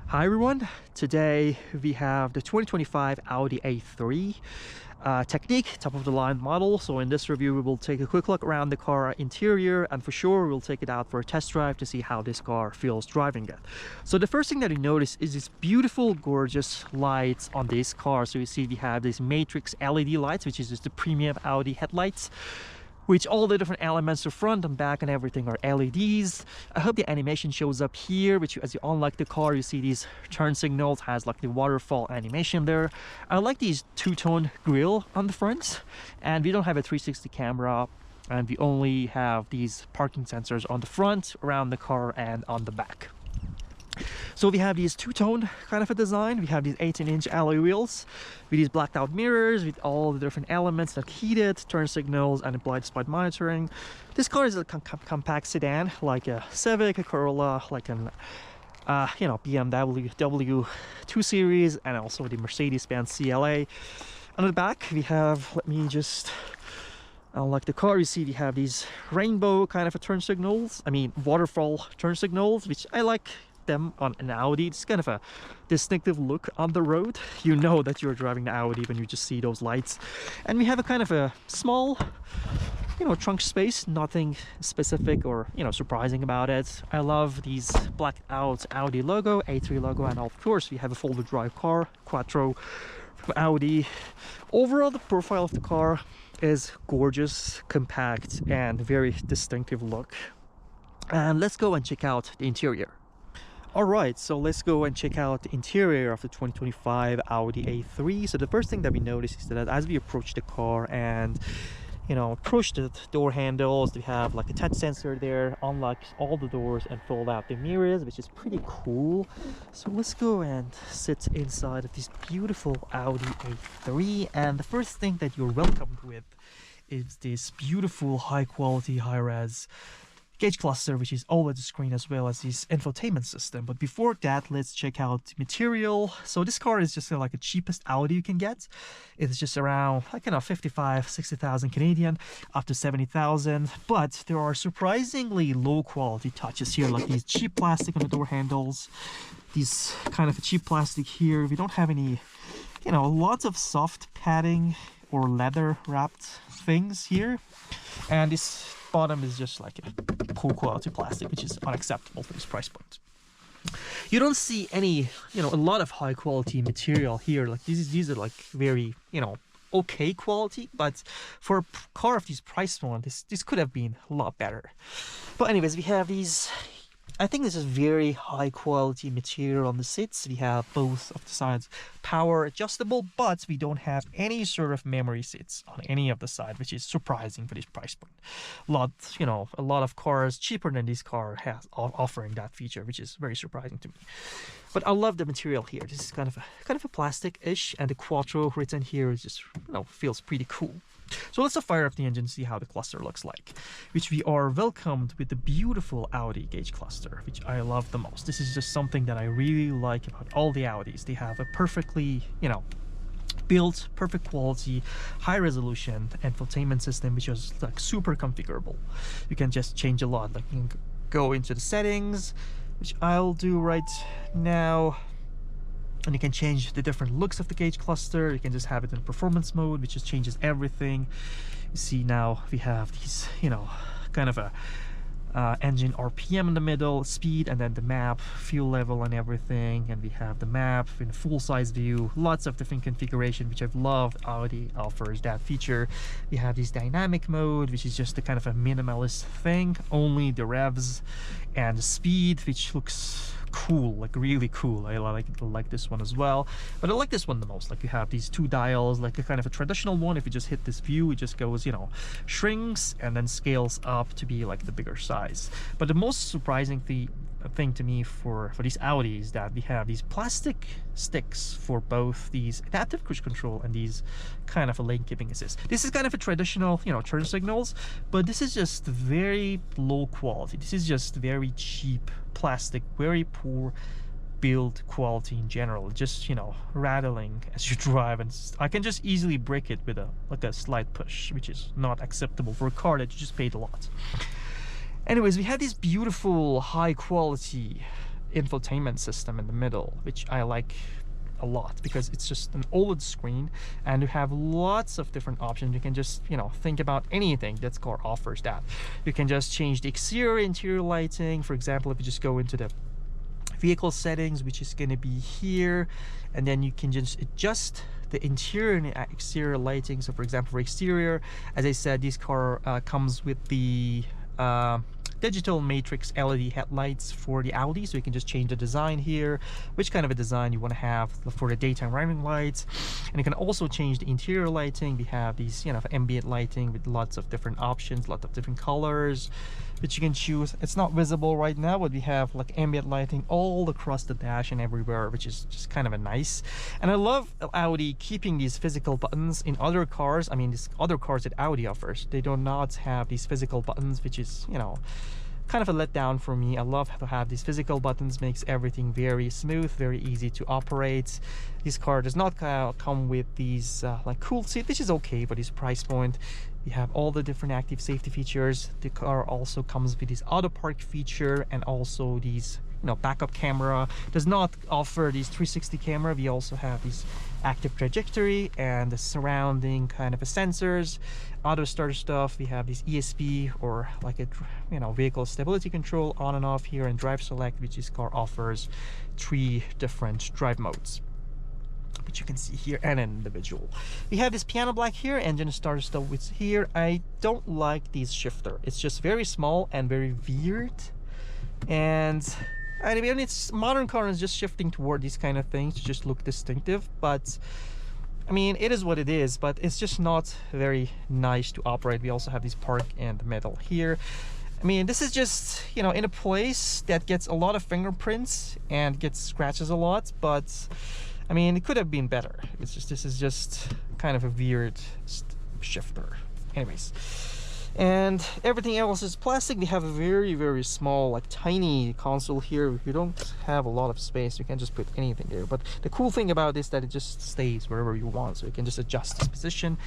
Hi everyone, today we have the 2025 Audi A3 Technique, top of the line model. So in this review we will take a quick look around the car interior, and for sure we'll take it out for a test drive to see how this car feels driving it. So the first thing that you notice is these beautiful gorgeous lights on this car. So you see we have these matrix LED lights, which is just the premium Audi headlights, which all the different elements, the front and back and everything, are LEDs. I hope the animation shows up here, which as you unlock the car, you see these turn signals, has like the waterfall animation there. I like these two-tone grille on the front, and we don't have a 360 camera, and we only have these parking sensors on the front, around the car, and on the back. So we have these two-tone kind of a design. We have these 18-inch alloy wheels with these blacked out mirrors with all the different elements like heated turn signals and blind spot monitoring. This car is a compact sedan, like a Civic, a Corolla, like an BMW W2 Series, and also the Mercedes-Benz CLA. On the back we have, let me just unlock the car. You see we have these rainbow kind of a turn signals, waterfall turn signals, which I like them on an Audi. It's kind of a distinctive look on the road. You know that you're driving the Audi when you just see those lights. And we have a kind of a small, trunk space, nothing specific or surprising about it. I love these blacked out Audi logo, A3 logo, and of course we have a four-wheel drive car, Quattro from Audi. Overall, the profile of the car is gorgeous, compact, and very distinctive look. And let's go and check out the interior. Alright, so let's go and check out the interior of the 2025 Audi A3. So the first thing that we notice is that as we approach the car and approach the door handles, we have like a touch sensor there, unlocks all the doors and fold out the mirrors, which is pretty cool. So let's go and sit inside of this beautiful Audi A3, and the first thing that you're welcomed with is this beautiful high quality high-res gauge cluster, which is OLED screen, as well as this infotainment system. But before that, let's check out the material. So this car is just like the cheapest Audi you can get. It's just around 55-60,000 Canadian, up to 70,000. But there are surprisingly low quality touches here, like these cheap plastic on the door handles, these kind of cheap plastic here. We don't have any, lots of soft padding or leather wrapped things here, and this bottom is just like a poor quality plastic, which is unacceptable for this price point. You don't see any, a lot of high quality material here. Like these are like very, okay quality, but for a car of this price point, this could have been a lot better. But anyways, we have these, I think this is very high quality material on the seats. We have both of the sides power adjustable, but we don't have any sort of memory seats on any of the side, which is surprising for this price point. A lot of cars cheaper than this car has offering that feature, which is very surprising to me. But I love the material here. This is kind of a plastic-ish, and the Quattro written here is just feels pretty cool. So let's fire up the engine and see how the cluster looks like, which we are welcomed with the beautiful Audi gauge cluster, which I love the most. This is just something that I really like about all the Audis. They have a perfectly, built, perfect quality, high resolution infotainment system, which is like super configurable. You can just change a lot. Like you can go into the settings, which I'll do right now. And you can change the different looks of the gauge cluster. You can just have it in performance mode, which just changes everything. You see now we have these, kind of a engine RPM in the middle, speed, and then the map, fuel level, and everything. And we have the map in full size view, lots of different configuration, which I've loved. Audi offers that feature. We have this dynamic mode, which is just a kind of a minimalist thing, only the revs and the speed, which looks cool, like really cool. I like this one as well, but I like this one the most. Like you have these two dials, like a kind of a traditional one. If you just hit this view, it just goes, shrinks and then scales up to be like the bigger size. But the most surprising thing to me for these Audi is that we have these plastic sticks for both these adaptive cruise control and these kind of a lane keeping assist. This is kind of a traditional, turn signals, but this is just very low quality. This is just very cheap plastic, very poor build quality in general, just rattling as you drive, and I can just easily break it with a slight push, which is not acceptable for a car that you just paid a lot. Anyways, we have this beautiful high quality infotainment system in the middle, which I like a lot because it's just an OLED screen and you have lots of different options. You can just, you know, think about anything that car offers. That you can just change the exterior, interior lighting. For example, if you just go into the vehicle settings, which is going to be here, and then you can just adjust the interior and exterior lighting. So for example, for exterior, as I said, this car comes with the digital matrix LED headlights for the Audi, so you can just change the design here, which kind of a design you want to have for the daytime running lights. And you can also change the interior lighting. We have these, you know, ambient lighting with lots of different options, lots of different colors which you can choose. It's not visible right now, but we have like ambient lighting all across the dash and everywhere, which is just kind of a nice. And I love Audi keeping these physical buttons. In other cars, I mean, these other cars that Audi offers, they do not have these physical buttons, which is, you know, kind of a letdown for me. I love to have these physical buttons. Makes everything very smooth, very easy to operate. This car does not come with these like cool seat, which is okay for this price point. You have all the different active safety features. The car also comes with this auto park feature and also these, you know, backup camera. Does not offer these 360 camera. We also have these active trajectory and the surrounding kind of a sensors, auto start stuff. We have this ESP, or like a, you know, vehicle stability control on and off here, and drive select, which this car offers 3 different drive modes, which you can see here, and an individual. We have this piano black here, engine starter stuff with here. I don't like this shifter. It's just very small and very weird. And I mean, it's modern car is just shifting toward these kind of things to just look distinctive, but I mean, it is what it is, but it's just not very nice to operate. We also have this park in the middle here. I mean, this is just, you know, in a place that gets a lot of fingerprints and gets scratches a lot, but I mean, it could have been better. It's just, this is just kind of a weird shifter. Anyways, and everything else is plastic. We have a very, very small, like tiny console here. You don't have a lot of space. You can just put anything there. But the cool thing about this is that it just stays wherever you want. So you can just adjust its position.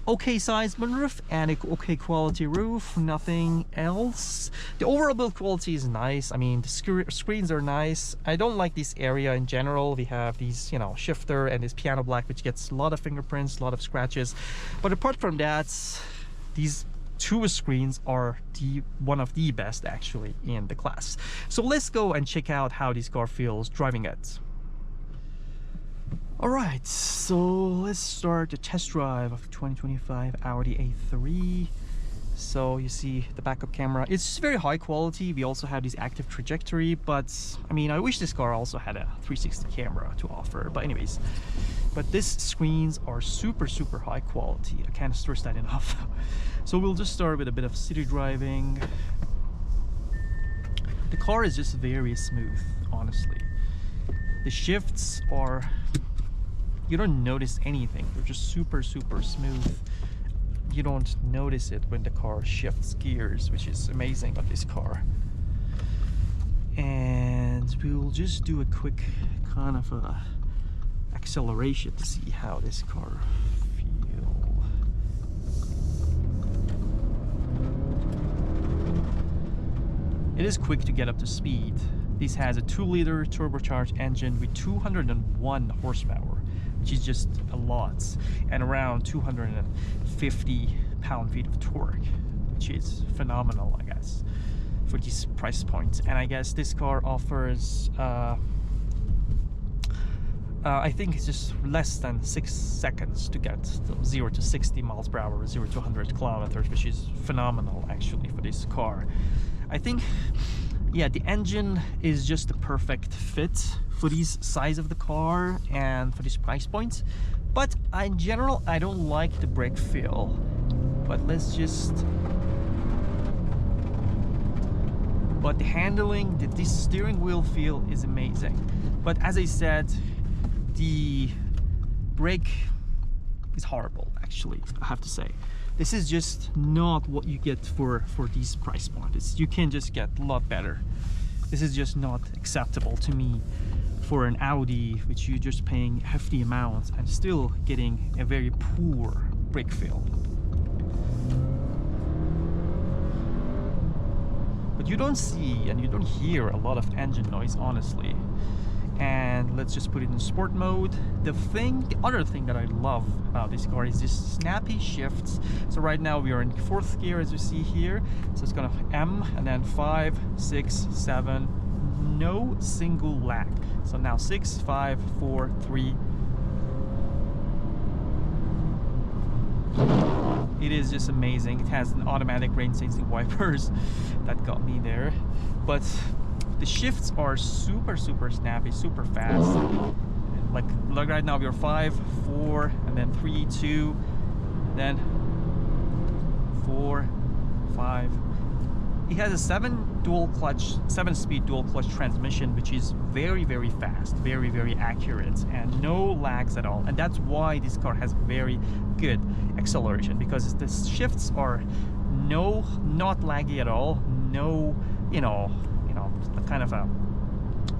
Okay size moonroof and a okay quality roof, nothing else. The overall build quality is nice. I mean, the screens are nice. I don't like this area in general. We have these, you know, shifter and this piano black, which gets a lot of fingerprints, a lot of scratches. But apart from that, these 2 screens are one of the best actually in the class. So let's go and check out how this car feels driving it. Alright, so let's start the test drive of 2025 Audi A3. So you see the backup camera. It's very high quality. We also have this active trajectory, but I mean, I wish this car also had a 360 camera to offer. But anyways, but these screens are super, super high quality. I can't stress that enough. So we'll just start with a bit of city driving. The car is just very smooth, honestly. The shifts are, you don't notice anything. They're just super, super smooth. You don't notice it when the car shifts gears, which is amazing on this car. And we'll just do a quick kind of a acceleration to see how this car feels. It is quick to get up to speed. This has a 2-liter turbocharged engine with 201 horsepower, which is just a lot, and around 250 pound-feet of torque, which is phenomenal, I guess, for this price point. And I guess this car offers, I think it's just less than 6 seconds to get 0 to 60 miles per hour, 0 to 100 kilometers, which is phenomenal actually for this car. I think, yeah, the engine is just the perfect fit for this size of the car and for this price point. But in general, I don't like the brake feel. But let's just... But the handling, this steering wheel feel is amazing. But as I said, the brake is horrible, actually, I have to say. This is just not what you get for these price points. You can just get a lot better. This is just not acceptable to me for an Audi, which you're just paying hefty amounts and still getting a very poor brake feel. but you don't see and you don't hear a lot of engine noise, honestly. And let's just put it in sport mode. The other thing that I love about this car is this snappy shifts. So right now we are in 4th gear, as you see here. So it's gonna M and then 5, 6, 7, no single lag. So now 6, 5, 4, 3. It is just amazing. It has an automatic rain sensing wipers that got me there, but the shifts are super snappy, super fast. Like right now we are 5, 4, and then 3, 2, then 4, 5. It has a 7-speed dual clutch transmission, which is very fast, very accurate, and no lags at all. And that's why this car has very good acceleration, because the shifts are not laggy at all. No, kind of a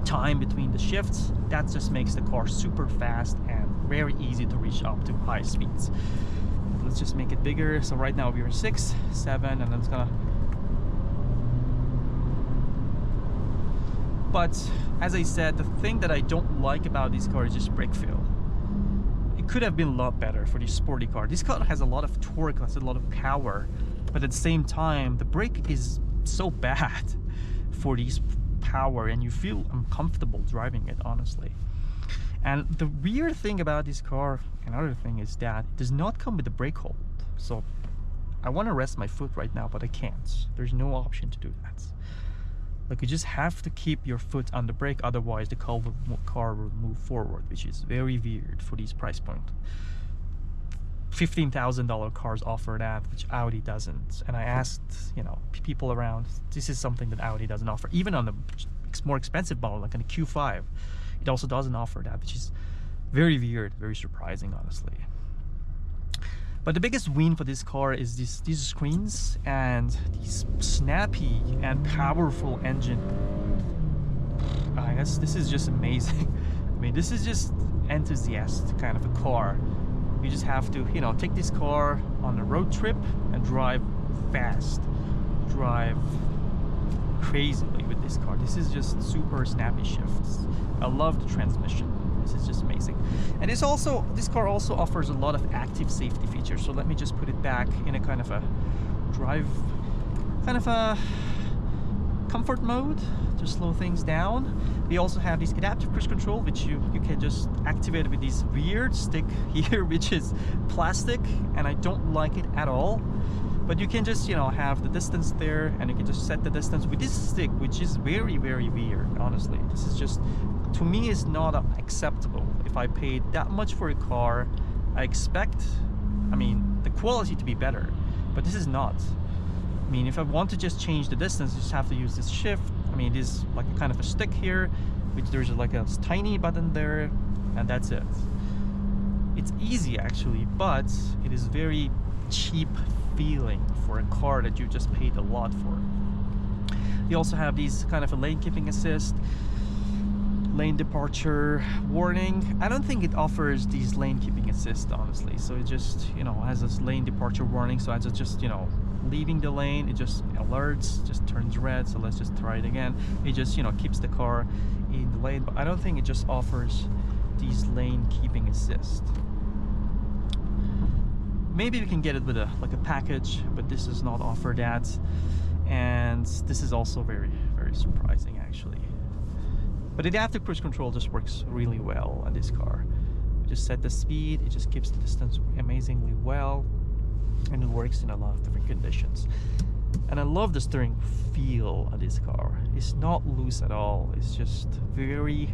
time between the shifts. That just makes the car super fast and very easy to reach up to high speeds. Let's just make it bigger. So right now we're 6, 7, and then it's gonna. But as I said, the thing that I don't like about this car is just brake feel. It could have been a lot better for this sporty car. This car has a lot of torque, has a lot of power, but at the same time, the brake is so bad for these power, and you feel uncomfortable driving it, honestly. And the weird thing about this car, another thing, is that it does not come with a brake hold. So I want to rest my foot right now, but I can't. There's no option to do that. Like, you just have to keep your foot on the brake, otherwise the car will move forward, which is very weird for these price point. $15,000 cars offer that, which Audi doesn't. And I asked, people around, this is something that Audi doesn't offer. Even on the more expensive model, like on the Q5, it also doesn't offer that, which is very weird, very surprising, honestly. But the biggest win for this car is these screens and these snappy and powerful engine. I guess this is just amazing. I mean, this is just enthusiast kind of a car. You just have to, take this car on a road trip and drive fast, drive crazily with this car. This is just super snappy shifts. I love the transmission. This is just amazing. And this car also offers a lot of active safety features. So let me just put it back in a kind of a comfort mode to slow things down. We also have this adaptive cruise control, which you can just activate with this weird stick here, which is plastic, and I don't like it at all. But you can just, have the distance there, and you can just set the distance with this stick, which is very weird, honestly. This is just, to me, is not acceptable. If I paid that much for a car, I expect, the quality to be better, but this is not. If I want to just change the distance, you just have to use this shift. This like a kind of a stick here, which there's like a tiny button there, and that's it. It's easy actually, but it is very cheap feeling for a car that you just paid a lot for. You also have these kind of a lane keeping assist, lane departure warning. I don't think it offers these lane keeping assist, honestly. So it just, has this lane departure warning. So I just, leaving the lane, it just alerts, just turns red. So let's just try it again. It just, keeps the car in the lane, but I don't think it just offers these lane keeping assist. Maybe we can get it with a package, but this does not offer that. And this is also very surprising, actually. But adaptive cruise control just works really well on this car. You just set the speed, it just keeps the distance amazingly well, and it works in a lot of different conditions. And I love the steering feel of this car. It's not loose at all. It's just very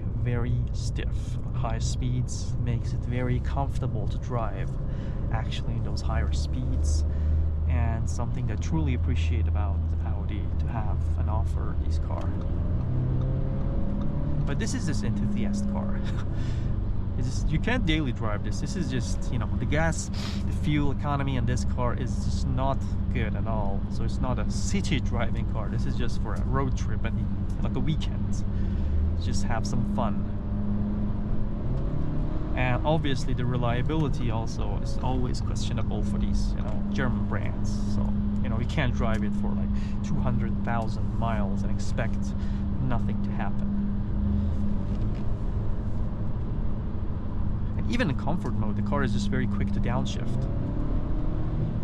stiff. High speeds makes it very comfortable to drive, actually, in those higher speeds. And something that I truly appreciate about Audi to have an offer this car. But this is this enthusiast car. You can't daily drive this. This is just, the gas, the fuel economy in this car is just not good at all. So it's not a city driving car. This is just for a road trip and like a weekend. Just have some fun. And And obviously the reliability also is always questionable for these, you know, German brands. So, you know, you can't drive it for like 200,000 miles and expect nothing to happen. And even in comfort mode, the car is just very quick to downshift.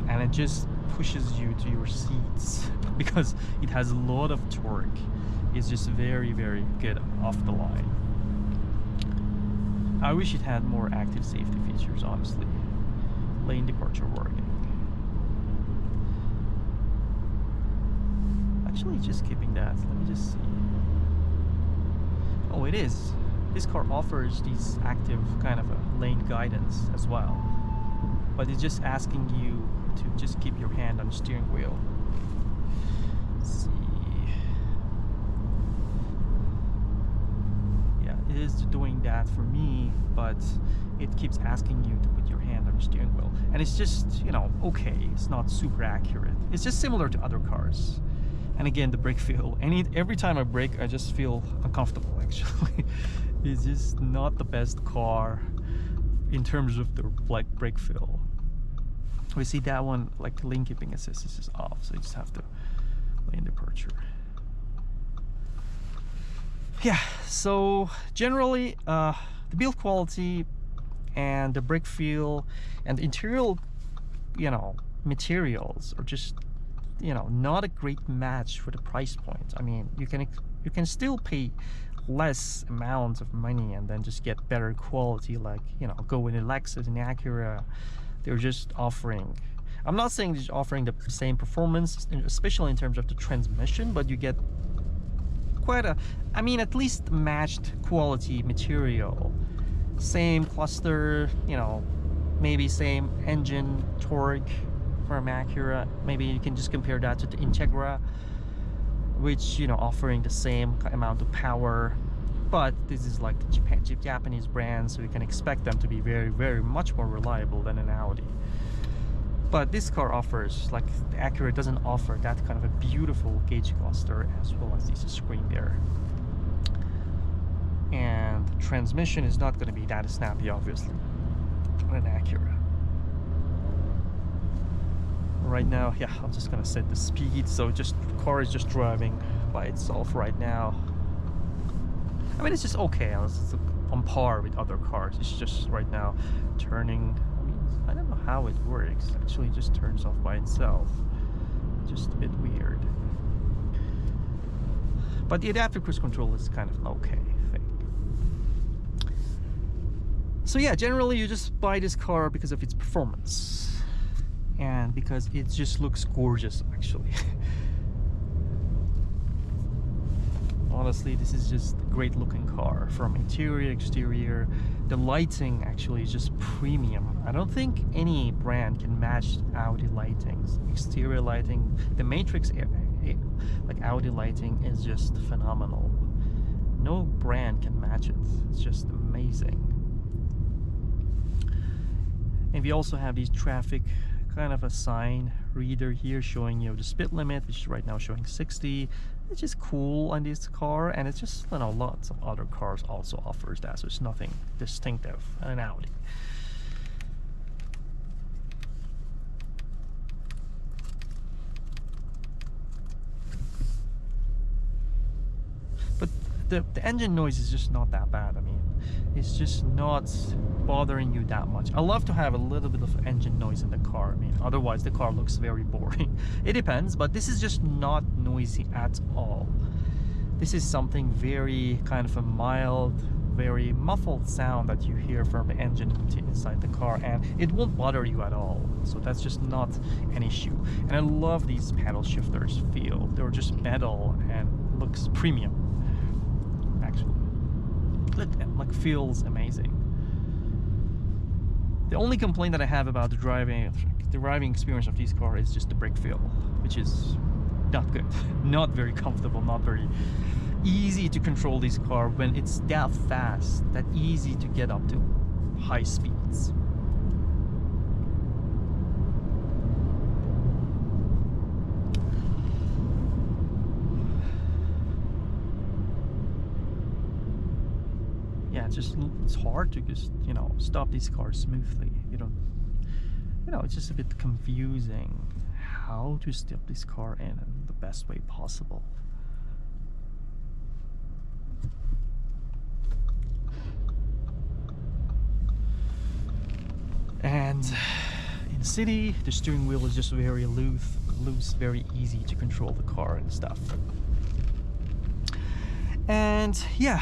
And it just pushes you to your seats because it has a lot of torque. It's just very, very good off the line. I wish it had more active safety features, honestly. Lane departure warning. Actually, just keeping that. Let me just see. Oh, it is. This car offers these active kind of a lane guidance as well. But it's just asking you to just keep your hand on the steering wheel. Let's see. It is doing that for me, but it keeps asking you to put your hand on the steering wheel, and it's just, you know, okay, it's not super accurate. It's just similar to other cars. And again, the brake feel, every time I brake I just feel uncomfortable actually. It's just not the best car in terms of the like brake feel. We see that one, like lane keeping assist is just off, so you just have to lane departure. Yeah, so generally the build quality and the brake feel and the interior, you know, materials are just, you know, not a great match for the price point. I mean, you can still pay less amounts of money and then just get better quality, like, you know, go with a Lexus and Acura. They're just offering, I'm not saying just offering the same performance, especially in terms of the transmission, but you get quite a, I mean, at least matched quality material, same cluster, you know, maybe same engine torque from Acura. Maybe you can just compare that to the Integra, which, you know, offering the same amount of power, but this is like the Japanese brand, so you can expect them to be very, very much more reliable than an Audi. But this car offers, like the Acura doesn't offer that kind of a beautiful gauge cluster as well as this screen there. And the transmission is not going to be that snappy, obviously, on an Acura. Right now, yeah, I'm just going to set the speed, so just the car is just driving by itself right now. I mean, it's just okay. It's on par with other cars. It's just right now turning. I don't know how it works. Actually, it just turns off by itself. Just a bit weird. But the adaptive cruise control is kind of an okay thing. So yeah, generally you just buy this car because of its performance and because it just looks gorgeous, actually. Honestly, this is just a great looking car from interior, exterior. The lighting actually is just premium. I don't think any brand can match Audi lightings. Exterior lighting, the Matrix like Audi lighting is just phenomenal. No brand can match it. It's just amazing. And we also have these traffic kind of a sign reader here showing you the speed limit, which is right now showing 60. It's just cool on this car, and it's just, you know, lots of other cars also offers that, so it's nothing distinctive in an Audi. But the engine noise is just not that bad. I mean, it's just not bothering you that much. I love to have a little bit of engine noise in the car. I mean, otherwise the car looks very boring. It depends, but this is just not noisy at all. This is something very kind of a mild, very muffled sound that you hear from the engine inside the car, and it won't bother you at all. So that's just not an issue. And I love these paddle shifters feel. They're just metal and looks premium. Actually, look, like, feels amazing. The only complaint that I have about the driving experience of this car is just the brake feel, which is not good, not very comfortable, not very easy to control this car when it's that fast, that easy to get up to high speeds. it's hard to just, you know, stop these cars smoothly. You don't, you know, it's just a bit confusing how to stop this car in the best way possible. And in the city, the steering wheel is just very loose, very easy to control the car and stuff. And yeah,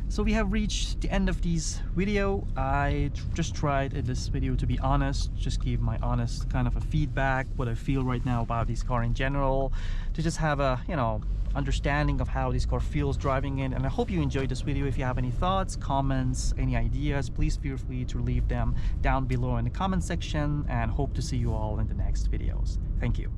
so we have reached the end of this video. I just tried in this video to be honest, just give my honest kind of a feedback, what I feel right now about this car in general, to just have a, you know, understanding of how this car feels driving in. And I hope you enjoyed this video. If you have any thoughts, comments, any ideas, please feel free to leave them down below in the comment section, and hope to see you all in the next videos. Thank you.